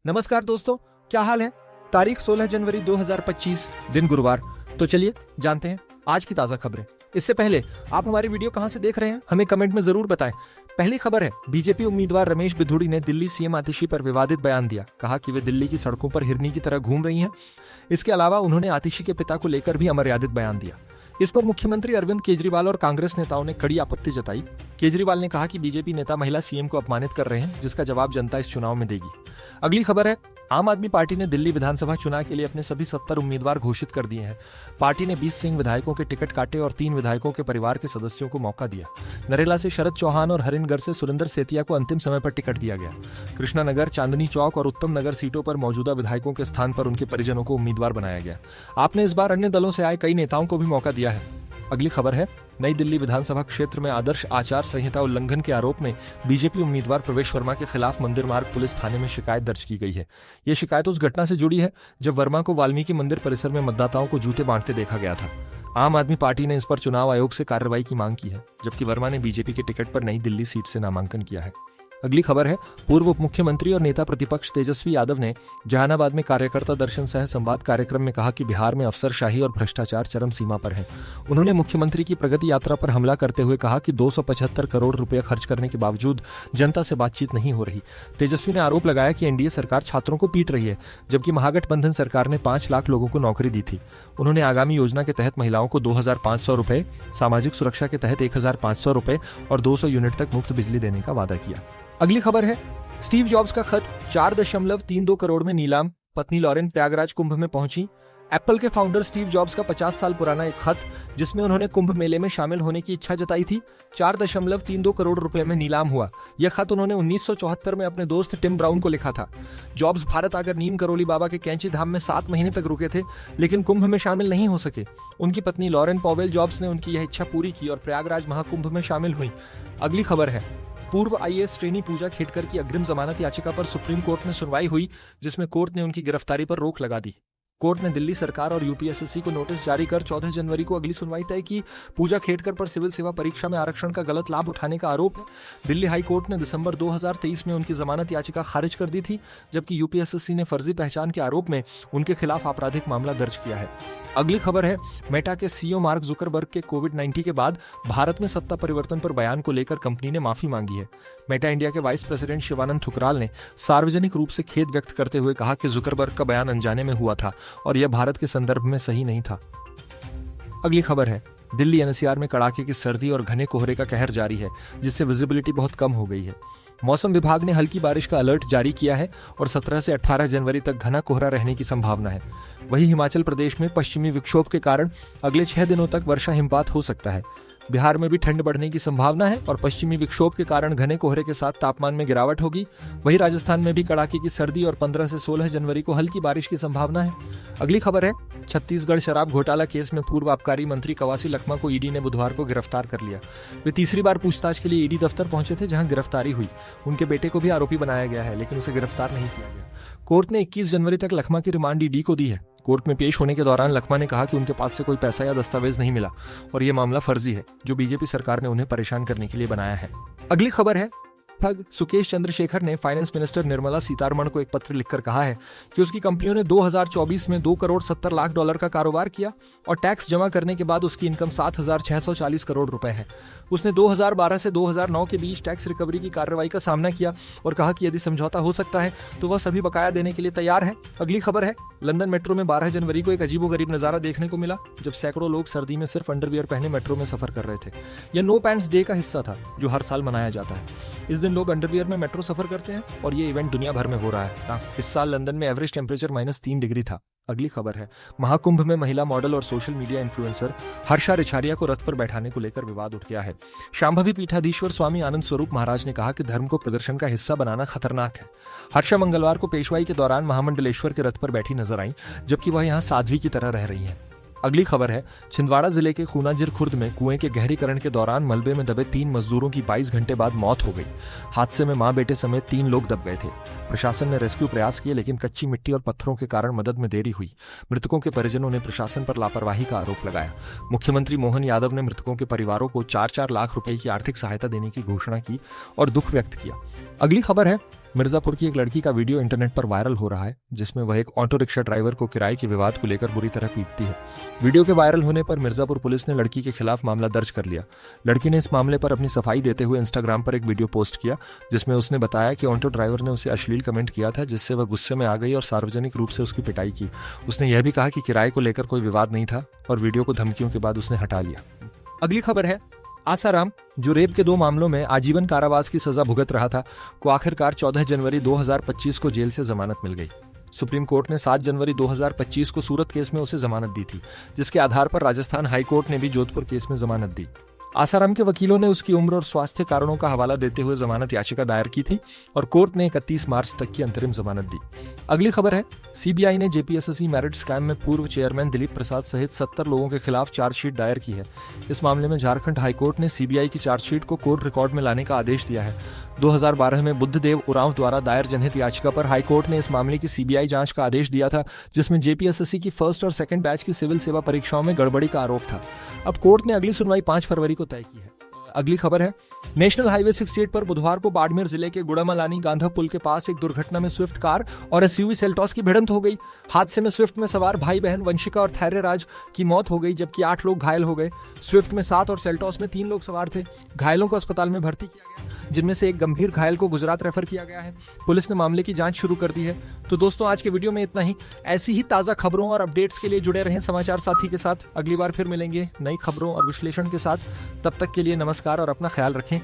नमस्कार दोस्तों, क्या हाल है। तारीख 16 जनवरी 2025, दिन गुरुवार। तो चलिए जानते हैं आज की ताजा खबरें। इससे पहले आप हमारी वीडियो कहां से देख रहे हैं हमें कमेंट में जरूर बताएं। पहली खबर है, बीजेपी उम्मीदवार रमेश बिधूड़ी ने दिल्ली सीएम आतिशी पर विवादित बयान दिया। कहा कि वे दिल्ली की सड़कों पर हिरनी की तरह घूम रही हैं। इसके अलावा उन्होंने आतिशी के पिता को लेकर भी अमर्यादित बयान दिया। इस पर मुख्यमंत्री अरविंद केजरीवाल और कांग्रेस नेताओं ने कड़ी आपत्ति जताई। केजरीवाल ने कहा कि बीजेपी नेता महिला सीएम को अपमानित कर रहे हैं, जिसका जवाब जनता इस चुनाव में देगी। अगली खबर है, आम आदमी पार्टी ने दिल्ली विधानसभा चुनाव के लिए अपने सभी 70 उम्मीदवार घोषित कर दिए हैं। पार्टी ने 20 सिंह विधायकों के टिकट काटे और 3 विधायकों के परिवार के सदस्यों को मौका दिया। नरेला से शरद चौहान और हरिनगर से सुरेंद्र सेतिया को अंतिम समय पर टिकट दिया गया। कृष्णानगर, चांदनी चौक और उत्तम नगर सीटों पर मौजूदा विधायकों के स्थान पर उनके परिजनों को उम्मीदवार बनाया गया। आपने इस बार अन्य दलों से आए कई नेताओं को भी मौका दिया है। अगली खबर है, नई दिल्ली विधानसभा क्षेत्र में आदर्श आचार संहिता उल्लंघन के आरोप में बीजेपी उम्मीदवार प्रवेश वर्मा के खिलाफ मंदिर मार्ग पुलिस थाने में शिकायत दर्ज की गई है। ये शिकायत उस घटना से जुड़ी है जब वर्मा को वाल्मीकि मंदिर परिसर में मतदाताओं को जूते बांटते देखा गया था। आम आदमी पार्टी ने इस पर चुनाव आयोग से कार्रवाई की मांग की है, जबकि वर्मा ने बीजेपी के टिकट पर नई दिल्ली सीट से नामांकन किया है। अगली खबर है, पूर्व उप मुख्यमंत्री और नेता प्रतिपक्ष तेजस्वी यादव ने जहानाबाद में कार्यकर्ता दर्शन सह संवाद कार्यक्रम में कहा कि बिहार में अफसरशाही और भ्रष्टाचार चरम सीमा पर है। उन्होंने मुख्यमंत्री की प्रगति यात्रा पर हमला करते हुए कहा कि 275 करोड़ रुपए खर्च करने के बावजूद जनता से बातचीत नहीं हो रही। तेजस्वी ने आरोप लगाया कि एनडीए सरकार छात्रों को पीट रही है, जबकि महागठबंधन सरकार ने 5 लाख लोगों को नौकरी दी थी। उन्होंने आगामी योजना के तहत महिलाओं को 2500 रुपए, सामाजिक सुरक्षा के तहत 1500 रुपए और 200 यूनिट तक मुफ्त बिजली देने का वादा किया। अगली खबर है, स्टीव जॉब्स का खत 4.32 करोड़ में नीलाम, पत्नी लॉरेन प्रयागराज कुंभ में पहुंची। एप्पल के फाउंडर स्टीव जॉब्स का 50 साल पुराना एक खत, जिसमें उन्होंने कुंभ मेले में शामिल होने की इच्छा जताई थी, 4.32 करोड़ रुपए में नीलाम हुआ। यह खत उन्होंने 1974 में अपने दोस्त टिम ब्राउन को लिखा था। जॉब्स भारत आकर नीम करोली बाबा के कैंची धाम में 7 महीने तक रुके थे, लेकिन कुंभ में शामिल नहीं हो सके। उनकी पत्नी लॉरेन पॉवेल जॉब्स ने उनकी यह इच्छा पूरी की और प्रयागराज महाकुंभ में शामिल हुई। अगली खबर है, पूर्व आईएएस ट्रेनी पूजा खेडकर की अग्रिम जमानत याचिका पर सुप्रीम कोर्ट में सुनवाई हुई, जिसमें कोर्ट ने उनकी गिरफ्तारी पर रोक लगा दी। कोर्ट ने दिल्ली सरकार और यूपीएसएससी को नोटिस जारी कर 14 जनवरी को अगली सुनवाई तय की। पूजा खेडकर पर सिविल सेवा परीक्षा में आरक्षण का गलत लाभ उठाने का आरोप है। दिल्ली हाई कोर्ट ने दिसंबर 2023 में उनकी जमानत याचिका खारिज कर दी थी, जबकि यूपीएसएससी ने फर्जी पहचान के आरोप में उनके खिलाफ आपराधिक मामला दर्ज किया है। अगली खबर है, मेटा के सीईओ मार्क जुकरबर्ग के कोविड-19 के बाद भारत में सत्ता परिवर्तन पर बयान को लेकर कंपनी ने माफी मांगी है। मेटा इंडिया के वाइस प्रेसिडेंट शिवानंद ठुकराल ने सार्वजनिक रूप से खेद व्यक्त करते हुए कहा कि जुकरबर्ग का बयान अनजाने में हुआ था और यह भारत के संदर्भ में सही नहीं था। अगली खबर है, दिल्ली एनसीआर में कड़ाके की सर्दी और घने कोहरे का कहर जारी है, जिससे विजिबिलिटी बहुत कम हो गई है। मौसम विभाग ने हल्की बारिश का अलर्ट जारी किया है और 17 से 18 जनवरी तक घना कोहरा रहने की संभावना है। वहीं हिमाचल प्रदेश में पश्चिमी विक्षोभ के कारण अगले 6 दिनों तक वर्षा हिमपात हो सकता है। बिहार में भी ठंड बढ़ने की संभावना है और पश्चिमी विक्षोभ के कारण घने कोहरे के साथ तापमान में गिरावट होगी। वहीं राजस्थान में भी कड़ाके की सर्दी और 15 से 16 जनवरी को हल्की बारिश की संभावना है। अगली खबर है, छत्तीसगढ़ शराब घोटाला केस में पूर्व आबकारी मंत्री कवासी लखमा को ईडी ने बुधवार को गिरफ्तार कर लिया। वे तीसरी बार पूछताछ के लिए ईडी दफ्तर पहुंचे थे, जहां गिरफ्तारी हुई। उनके बेटे को भी आरोपी बनाया गया है, लेकिन उसे गिरफ्तार नहीं किया गया। कोर्ट ने 21 जनवरी तक लखमा की रिमांड ईडी को दी है। कोर्ट में पेश होने के दौरान लखमा ने कहा कि उनके पास से कोई पैसा या दस्तावेज नहीं मिला और यह मामला फर्जी है, जो बीजेपी सरकार ने उन्हें परेशान करने के लिए बनाया है। अगली खबर है, ठग सुकेश चंद्रशेखर ने फाइनेंस मिनिस्टर निर्मला सीतारमण को एक पत्र लिखकर कहा है कि उसकी कंपनियों ने 2024 में $2 करोड़ 70 लाख का कारोबार किया और टैक्स जमा करने के बाद उसकी इनकम 7,640 करोड़ रुपए है। उसने 2012 से 2009 के बीच टैक्स रिकवरी की कार्रवाई का सामना किया और कहा कि यदि समझौता हो सकता है तो वह सभी बकाया देने के लिए तैयार है। अगली खबर है, लंदन मेट्रो में 12 जनवरी को एक अजीबोगरीब नजारा देखने को मिला, जब सैकड़ों लोग सर्दी में सिर्फ अंडरवियर पहने मेट्रो में सफर कर रहे थे। यह नो पैंट्स डे का हिस्सा था, जो हर साल मनाया जाता है। इस दिन लोग अंडरवियर में मेट्रो सफर करते हैं और ये इवेंट दुनिया भर में हो रहा है। इस साल लंदन में एवरेज टेम्परेचर -3 डिग्री था। अगली खबर है, महाकुंभ में महिला मॉडल और social media influencer Harsha Richharia को रथ पर बैठाने को लेकर विवाद उठ गया है। शांभवी पीठाधीश्वर स्वामी आनंद स्वरूप महाराज ने कहा कि धर्म को प्रदर्शन का हिस्सा बनाना खतरनाक है। हर्षा मंगलवार को पेशवाई के दौरान महामंडलेश्वर के रथ पर बैठी नजर आई, जबकि वह यहाँ साध्वी की तरह रह रही है। अगली खबर है, छिंदवाड़ा जिले के खूनाजिर खुर्द में कुएं के गहरीकरण के दौरान मलबे में दबे 3 मजदूरों की 22 घंटे बाद मौत हो गई। हादसे में मां बेटे समेत 3 लोग दब गए थे। प्रशासन ने रेस्क्यू प्रयास किए, लेकिन कच्ची मिट्टी और पत्थरों के कारण मदद में देरी हुई। मृतकों के परिजनों ने प्रशासन पर लापरवाही का आरोप लगाया। मुख्यमंत्री मोहन यादव ने मृतकों के परिवारों को 4-4 लाख रुपए की आर्थिक सहायता देने की घोषणा की और दुख व्यक्त किया। अगली खबर है, मिर्जापुर की एक लड़की का वीडियो इंटरनेट पर वायरल हो रहा है जिसमें वह एक ऑटो रिक्शा ड्राइवर को किराए के विवाद को लेकर बुरी तरह पीटती है। वीडियो के वायरल होने पर मिर्जापुर पुलिस ने लड़की के खिलाफ मामला दर्ज कर लिया। लड़की ने इस मामले पर अपनी सफाई देते हुए इंस्टाग्राम पर एक वीडियो पोस्ट किया जिसमें उसने बताया कि ऑटो ड्राइवर ने उसे अश्लील कमेंट किया था जिससे वह गुस्से में आ गई और सार्वजनिक रूप से उसकी पिटाई की। उसने यह भी कहा कि किराए को लेकर कोई विवाद नहीं था और वीडियो को धमकियों के बाद उसने हटा लिया। अगली खबर है, आसाराम, जो रेप के 2 मामलों में आजीवन कारावास की सजा भुगत रहा था, को आखिरकार 14 जनवरी 2025 को जेल से जमानत मिल गई। सुप्रीम कोर्ट ने 7 जनवरी 2025 को सूरत केस में उसे जमानत दी थी, जिसके आधार पर राजस्थान हाई कोर्ट ने भी जोधपुर केस में जमानत दी। आसाराम के वकीलों ने उसकी उम्र और स्वास्थ्य कारणों का हवाला देते हुए जमानत याचिका दायर की थी और कोर्ट ने 31 मार्च तक की अंतरिम जमानत दी। अगली खबर है, सीबीआई ने जेपीएसएससी मेरिट स्कैम में पूर्व चेयरमैन दिलीप प्रसाद सहित 70 लोगों के खिलाफ चार्जशीट दायर की है। इस मामले में झारखंड हाईकोर्ट ने सीबीआई की चार्जशीट को कोर्ट रिकॉर्ड में लाने का आदेश दिया है। 2012 में बुद्धदेव उरांव द्वारा दायर जनहित याचिका पर हाईकोर्ट ने इस मामले की सीबीआई जांच का आदेश दिया था जिसमें जेपीएसएससी की फर्स्ट और सेकंड बैच की सिविल सेवा परीक्षाओं में गड़बड़ी का आरोप था। अब कोर्ट ने अगली सुनवाई 5 फरवरी को तय की है। अगली खबर है, नेशनल हाईवे 68 पर बुधवार को बाड़मेर जिले के गुड़ामलानी गांधा पुल के पास एक दुर्घटना में स्विफ्ट कार और एसयूवी सेल्टॉस की भिड़ंत हो गई। हादसे में स्विफ्ट में सवार भाई बहन वंशिका और थैर्यराज की मौत हो गई जबकि 8 लोग घायल हो गए। स्विफ्ट में 7 और सेल्टॉस में 3 लोग सवार थे। घायलों को अस्पताल में भर्ती किया गया, जिनमें से एक गंभीर घायल को गुजरात रेफर किया गया है। पुलिस ने मामले की जांच शुरू कर दी है। तो दोस्तों, आज के वीडियो में इतना ही। ऐसी ही ताज़ा खबरों और अपडेट्स के लिए जुड़े रहें समाचार साथी के साथ। अगली बार फिर मिलेंगे नई खबरों और विश्लेषण के साथ। तब तक के लिए नमस्कार और अपना ख्याल रखें।